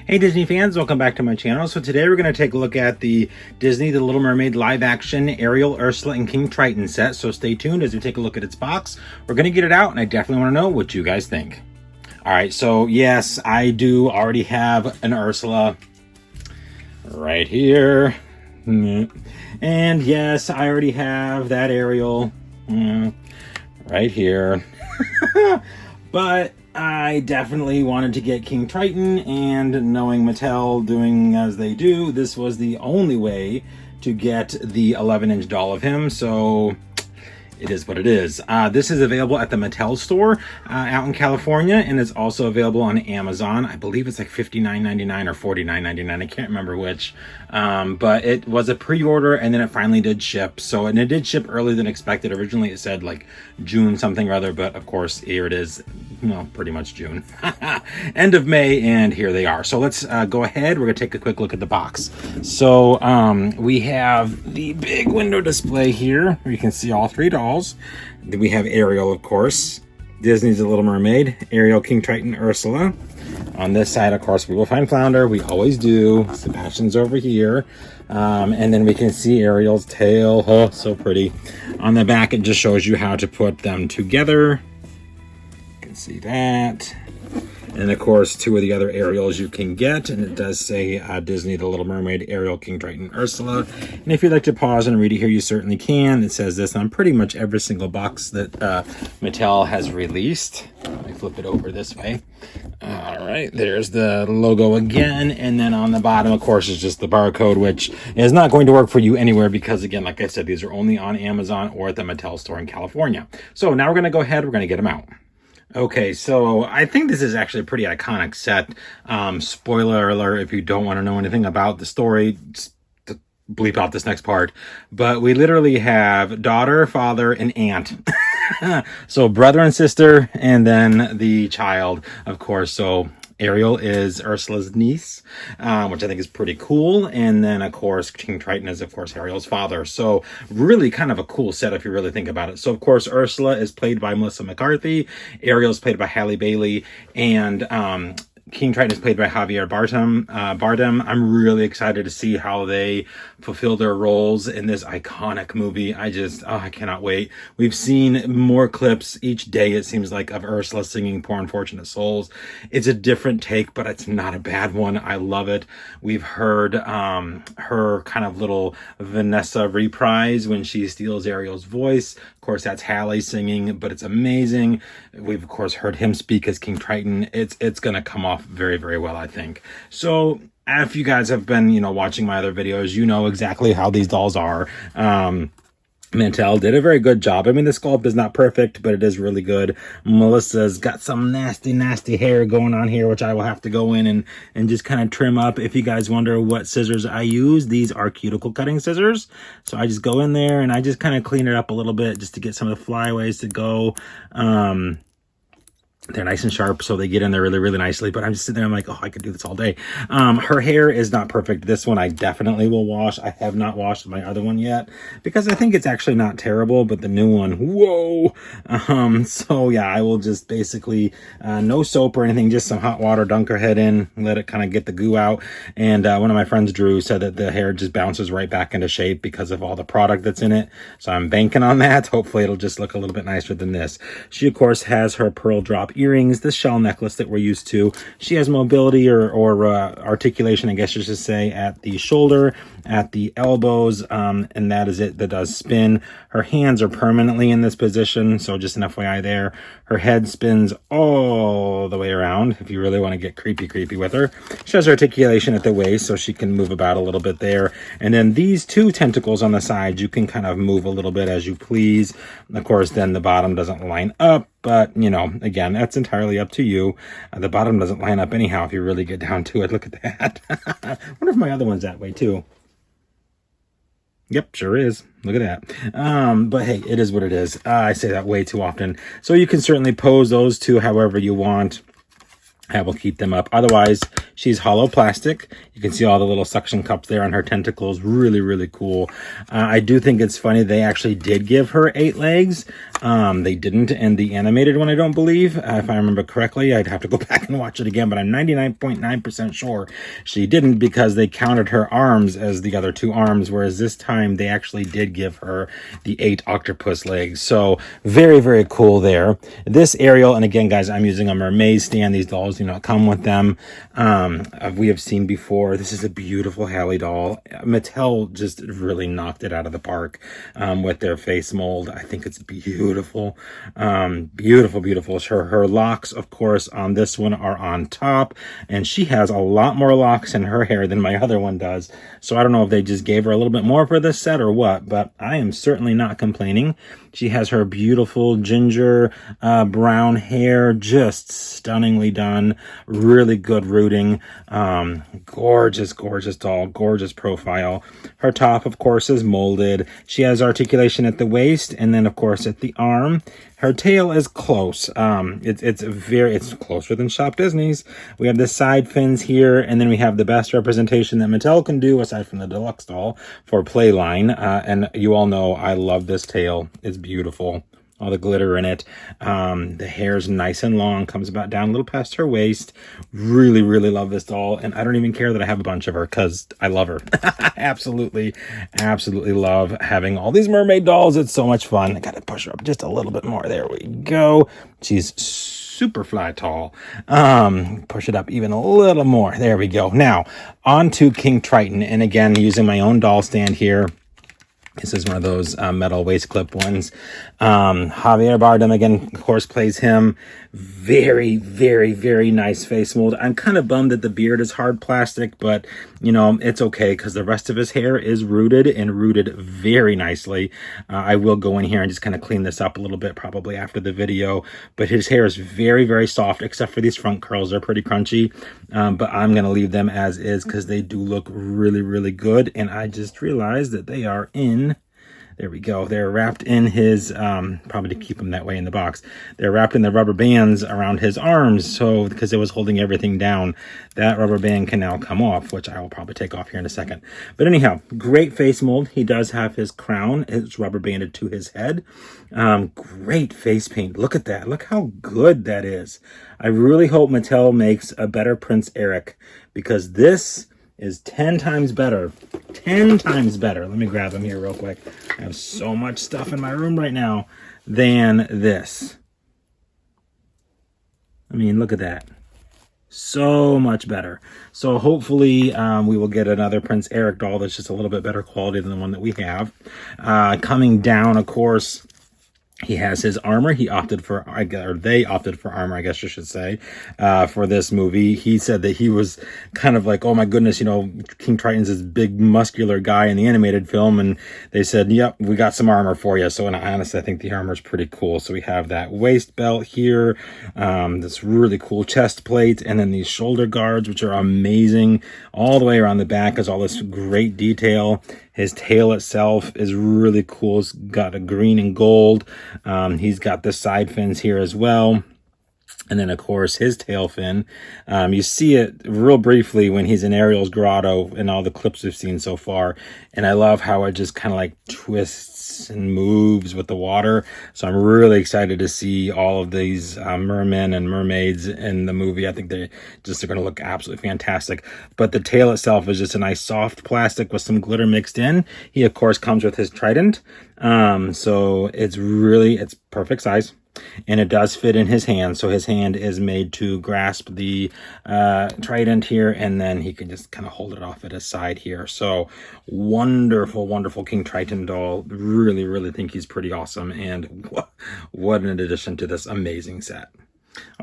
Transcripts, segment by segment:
Hey Disney fans, welcome back to my channel. So today we're going to take a look at the Disney The Little Mermaid live action Ariel, Ursula, and King Triton set. So stay tuned as we take a look at its box. We're going to get it out and I definitely want to know what you guys think. Alright, so yes, I do already have an Ursula right here. And yes, I already have that Ariel right here. But I definitely wanted to get King Triton, and knowing Mattel doing as they do, this was the only way to get the 11-inch doll of him, so it is what it is. This is available at the Mattel store out in California, and it's also available on Amazon. I believe it's like $59.99 or $49.99. I can't remember which. But it was a pre-order, and then it finally did ship. So, and it did ship earlier than expected. Originally, it said like June something or other, but of course, here it is. Well, pretty much June. End of May, and here they are. So let's go ahead. We're going to take a quick look at the box. So we have the big window display here, where you can see all three dolls. Then we have Ariel, of course, Disney's The Little Mermaid, Ariel, King Triton, Ursula. On this side, of course, we will find Flounder. We always do. Sebastian's over here. And then we can see Ariel's tail. Oh, so pretty. On the back, it just shows you how to put them together. You can see that. And of course, two of the other Ariels you can get, and it does say Disney, The Little Mermaid, Ariel, King Triton, Ursula. And if you'd like to pause and read it here, you certainly can. It says this on pretty much every single box that Mattel has released. Let me flip it over this way. All right, there's the logo again, and then on the bottom, of course, is just the barcode, which is not going to work for you anywhere because, again, like I said, these are only on Amazon or at the Mattel store in California. So now we're going to go ahead, we're going to get them out. Okay, so I think this is actually a pretty iconic set. Spoiler alert, if you don't want to know anything about the story, just bleep out this next part. But we literally have daughter, father, and aunt. So brother and sister, and then the child, of course. So Ariel is Ursula's niece, which I think is pretty cool. And then, of course, King Triton is, of course, Ariel's father. So really kind of a cool set if you really think about it. So, of course, Ursula is played by Melissa McCarthy. Ariel is played by Halle Bailey. And King Triton is played by Javier Bardem. I'm really excited to see how they fulfill their roles in this iconic movie. I cannot wait. We've seen more clips each day, it seems like, of Ursula singing Poor Unfortunate Souls. It's a different take, but it's not a bad one. I love it. We've heard her kind of little Vanessa reprise when she steals Ariel's voice. Of course, that's Halle singing, but it's amazing. We've, of course, heard him speak as King Triton. It's going to come off very, very well, I think. So if you guys have been, watching my other videos, you know exactly how these dolls are. Mattel did a very good job. I mean, the sculpt is not perfect, but it is really good. Melissa's got some nasty, nasty hair going on here, which I will have to go in and just kind of trim up. If you guys wonder what scissors I use, these are cuticle cutting scissors. So I just go in there and I just kind of clean it up a little bit just to get some of the flyaways to go. They're nice and sharp, so they get in there really, really nicely. But I'm just sitting there, I'm like, oh, I could do this all day. Her hair is not perfect. This one I definitely will wash. I have not washed my other one yet because I think it's actually not terrible, but the new one, whoa. So yeah, I will just basically, no soap or anything, just some hot water, dunk her head in, let it kind of get the goo out. And one of my friends, Drew, said that the hair just bounces right back into shape because of all the product that's in it. So I'm banking on that. Hopefully it'll just look a little bit nicer than this. She, of course, has her pearl drop earrings, this shell necklace that we're used to. She has mobility or articulation, I guess you should say, at the shoulder, at the elbows, and that is it. That does spin. Her hands are permanently in this position, so just an FYI there. Her head spins all the way around if you really want to get creepy with her. She has articulation at the waist, so she can move about a little bit there. And then these two tentacles on the side, you can kind of move a little bit as you please. Of course, then the bottom doesn't line up, but, again, that's entirely up to you. The bottom doesn't line up anyhow if you really get down to it. Look at that. I wonder if my other one's that way, too. Yep, sure is. Look at that. But hey, it is what it is. I say that way too often. So you can certainly pose those two however you want. I will keep them up. Otherwise, she's hollow plastic. You can see all the little suction cups there on her tentacles. Really, really cool. I do think it's funny they actually did give her 8 legs. They didn't in the animated one, I don't believe. If I remember correctly, I'd have to go back and watch it again, but I'm 99.9% sure she didn't because they counted her arms as the other 2 arms, whereas this time they actually did give her the 8 octopus legs. So very, very cool there. This Ariel, and again, guys, I'm using a mermaid stand. These dolls do not come with them. We have seen before. This is a beautiful Hallie doll. Mattel just really knocked it out of the park with their face mold. I think it's beautiful. Beautiful, beautiful. Her locks, of course, on this one are on top, and she has a lot more locks in her hair than my other one does. So I don't know if they just gave her a little bit more for this set or what, but I am certainly not complaining. She has her beautiful ginger brown hair, just stunningly done. Really good rooting. Gorgeous, gorgeous doll. Gorgeous profile. Her top, of course, is molded. She has articulation at the waist and then, of course, at the arm. Her tail is close. It's closer than Shop Disney's. We have the side fins here, and then we have the best representation that Mattel can do, aside from the deluxe doll, for Playline. And you all know I love this tail. It's beautiful. All the glitter in it. The hair's nice and long, comes about down a little past her waist. Really, really love this doll, and I don't even care that I have a bunch of her because I love her. Absolutely, absolutely love having all these mermaid dolls. It's so much fun. I gotta push her up just a little bit more. There we go. She's super fly tall. Push it up even a little more. There we go. Now, on to King Triton, and again, using my own doll stand here. This is one of those metal waist clip ones. Javier Bardem, again, of course, plays him. Very, very, very nice face mold. I'm kind of bummed that the beard is hard plastic, but, you know, it's okay because the rest of his hair is rooted and rooted very nicely. I will go in here and just kind of clean this up a little bit probably after the video, but his hair is very, very soft except for these front curls. They're pretty crunchy, but I'm going to leave them as is because they do look really, really good, and I just realized that they are in... There we go. They're wrapped in his, probably to keep him that way in the box. They're wrapped in the rubber bands around his arms. So, because it was holding everything down, that rubber band can now come off, which I will probably take off here in a second. But anyhow, great face mold. He does have his crown. It's rubber banded to his head. Great face paint. Look at that. Look how good that is. I really hope Mattel makes a better Prince Eric, because this is 10 times better. 10 times better. Let me grab him here real quick. I have so much stuff in my room right now than this. I mean, look at that. So much better. So hopefully we will get another Prince Eric doll that's just a little bit better quality than the one that we have. Coming down, of course, he has his armor. He opted for, or they opted for armor, I guess you should say, for this movie. He said that he was kind of like, oh my goodness, you know, King Triton's this big muscular guy in the animated film. And they said, yep, we got some armor for you. So, and honestly, I think the armor is pretty cool. So we have that waist belt here, this really cool chest plate, and then these shoulder guards, which are amazing. All the way around the back is all this great detail. His tail itself is really cool. It's got a green and gold. He's got the side fins here as well. And then, of course, his tail fin. You see it real briefly when he's in Ariel's grotto in all the clips we've seen so far. And I love how it just kind of like twists and moves with the water. So I'm really excited to see all of these mermen and mermaids in the movie. I think they just are going to look absolutely fantastic. But the tail itself is just a nice soft plastic with some glitter mixed in. He, of course, comes with his trident. So it's perfect size. And it does fit in his hand, so his hand is made to grasp the trident here, and then he can just kind of hold it off at his side here. So wonderful, wonderful King Triton doll. Really, really think he's pretty awesome, and what an addition to this amazing set.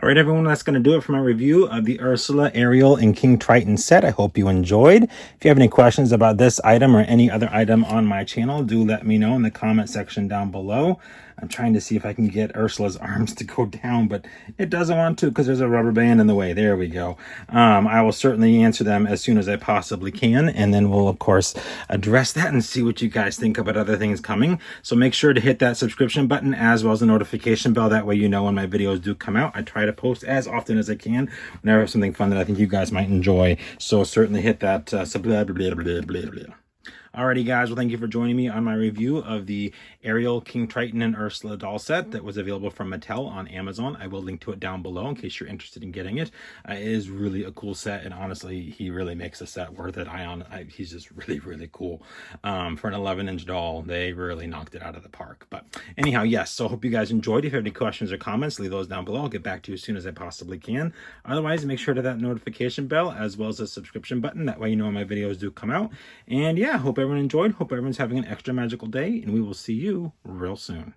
All right, everyone, that's going to do it for my review of the Ursula, Ariel, and King Triton set. I hope you enjoyed. If you have any questions about this item or any other item on my channel, do let me know in the comment section down below. I'm trying to see if I can get Ursula's arms to go down, but it doesn't want to because there's a rubber band in the way. There we go. I will certainly answer them as soon as I possibly can, and then we'll, of course, address that and see what you guys think about other things coming. So make sure to hit that subscription button as well as the notification bell. That way you know when my videos do come out. I try to to post as often as I can whenever I have something fun that I think you guys might enjoy. So certainly hit that Alrighty guys, well thank you for joining me on my review of the Ariel, King Triton, and Ursula doll set that was available from Mattel on Amazon. I will link to it down below in case you're interested in getting it. It is really a cool set, and honestly, he really makes the set worth it. He's just really cool. For an 11-inch doll, they really knocked it out of the park. But anyhow, yes, so I hope you guys enjoyed. If you have any questions or comments, leave those down below. I'll get back to you as soon as I possibly can. Otherwise, make sure to hit that notification bell as well as the subscription button. That way you know when my videos do come out. And yeah, hope everyone enjoyed. Hope everyone's having an extra magical day, and we will see you real soon.